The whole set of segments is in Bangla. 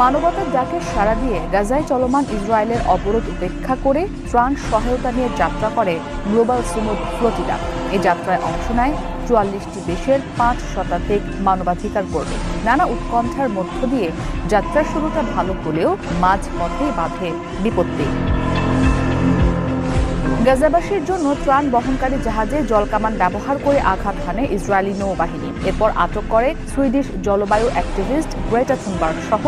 মানবতার ডাকে সাড়া দিয়ে গাজায় চলমান ইসরায়েলের অবরোধ উপেক্ষা করে ত্রাণ সহায়তা নিয়ে যাত্রা করে গ্লোবাল সুমুদ ফ্লোটিলা। এই যাত্রায় অংশ নেয় ৪৪টি দেশের ৫ শতাধিক মানবাধিকার কর্মী। নানা উৎকণ্ঠার মধ্য দিয়ে যাত্রার শুরুটা ভালো হলেও মাঝপথেই বাধে বিপত্তি। গাজাবাসীর জন্য ত্রাণ বহনকারী জাহাজে জলকামান ব্যবহার করে আঘাত হানে ইসরায়েলি নৌবাহিনী। এরপর আটক করে সুইডিশ জলবায়ু অ্যাক্টিভিস্ট গ্রেটা থুনবার্গ সহ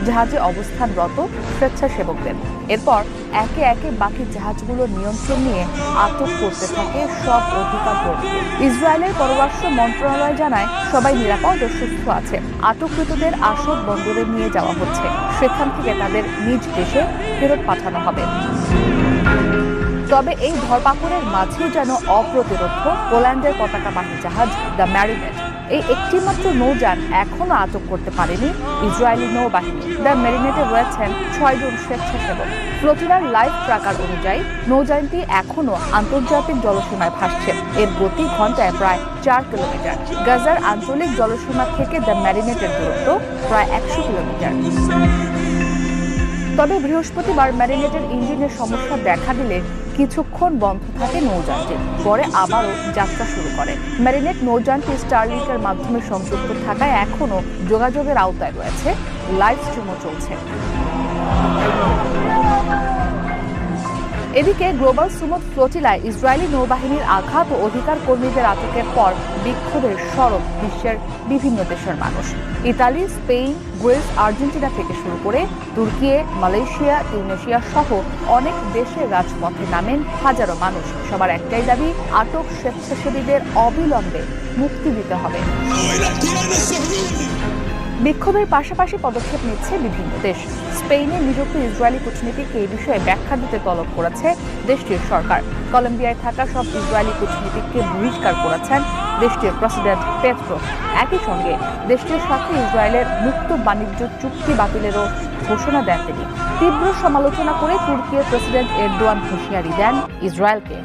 জাহাজে অবস্থানরত স্বেচ্ছাসেবকদের। এরপর একে একে বাকি জাহাজগুলোর নিয়ন্ত্রণ নিয়ে আটক করতে থাকে সব অধিকার কর্মী। ইসরায়েলের পররাষ্ট্র মন্ত্রণালয় জানায় সবাই নিরাপদ ও সুস্থ আছে। আটককৃতদের আশোক বন্দরে নিয়ে যাওয়া হচ্ছে, সেখান থেকে তাদের নিজ দেশে ফেরত পাঠানো হবে। তবে এই ধরপাকড়ের মাঝেই যেন অপ্রতিরোধ পোল্যান্ডের পতাকাবাহী জাহাজ দ্য ম্যারিনেট। এই একটিমাত্র নৌযান এখনো আটক করতে পারেনি ইসরায়েলি নৌবাহিনী। দ্য ম্যারিনেটে রয়েছেন ৬ জন স্বেচ্ছাসেবক। ফ্লোটিলার লাইভ ট্র্যাকার অনুযায়ী নৌযানটি এখনো আন্তর্জাতিক জলসীমায় ভাসছে। এর গতি ঘন্টায় প্রায় ৪ কিলোমিটার। গাজার আঞ্চলিক জলসীমা থেকে দ্য ম্যারিনেটের দূরত্ব প্রায় ১০০ কিলোমিটার। তবে বৃহস্পতিবার ম্যারিনেটের ইঞ্জিনের সমস্যা দেখা দিলে কিছুক্ষণ বন্ধ থাকে নৌযানটি, পরে আবারও যাত্রা শুরু করে। ম্যারিনেট নৌযানটি স্টারলিংকের মাধ্যমে সংযুক্ত থাকায় এখনও যোগাযোগের আওতায় রয়েছে, লাইভ স্ট্রিমও চলছে। এদিকে গ্লোবাল সুমুদ ফ্লোটিলায় ইসরায়েলি নৌবাহিনীর আঘাত ও অধিকার কর্মীদের আটকের পর বিক্ষোভের সরব বিশ্বের বিভিন্ন দেশের মানুষ। ইতালি, স্পেন, গ্রিস, আর্জেন্টিনা থেকে শুরু করে তুর্কি, মালয়েশিয়া, ইন্দোনেশিয়া সহ অনেক দেশের রাজপথে নামেন হাজারো মানুষ। সবার একটাই দাবি, আটক স্বেচ্ছাসেবীদের অবিলম্বে মুক্তি দিতে হবে। বিক্ষোভের পাশাপাশি পদক্ষেপ নিচ্ছে বিভিন্ন দেশ। স্পেনে নিযুক্ত ইসরায়েলি কূটনীতিককে এই বিষয়ে ব্যাখ্যা দিতে তলব করেছে দেশটির সরকার। কলম্বিয়ায় থাকা সব ইসরায়েলি কূটনীতিককে বহিষ্কার করেছেন দেশটির প্রেসিডেন্ট পেট্রো। একই সঙ্গে দেশটির সাথে ইসরায়েলের মুক্ত বাণিজ্য চুক্তি বাতিলেরও ঘোষণা দেন তিনি। তীব্র সমালোচনা করে তুর্কির প্রেসিডেন্ট এরদোয়ান হুঁশিয়ারি দেন ইসরায়েলকে।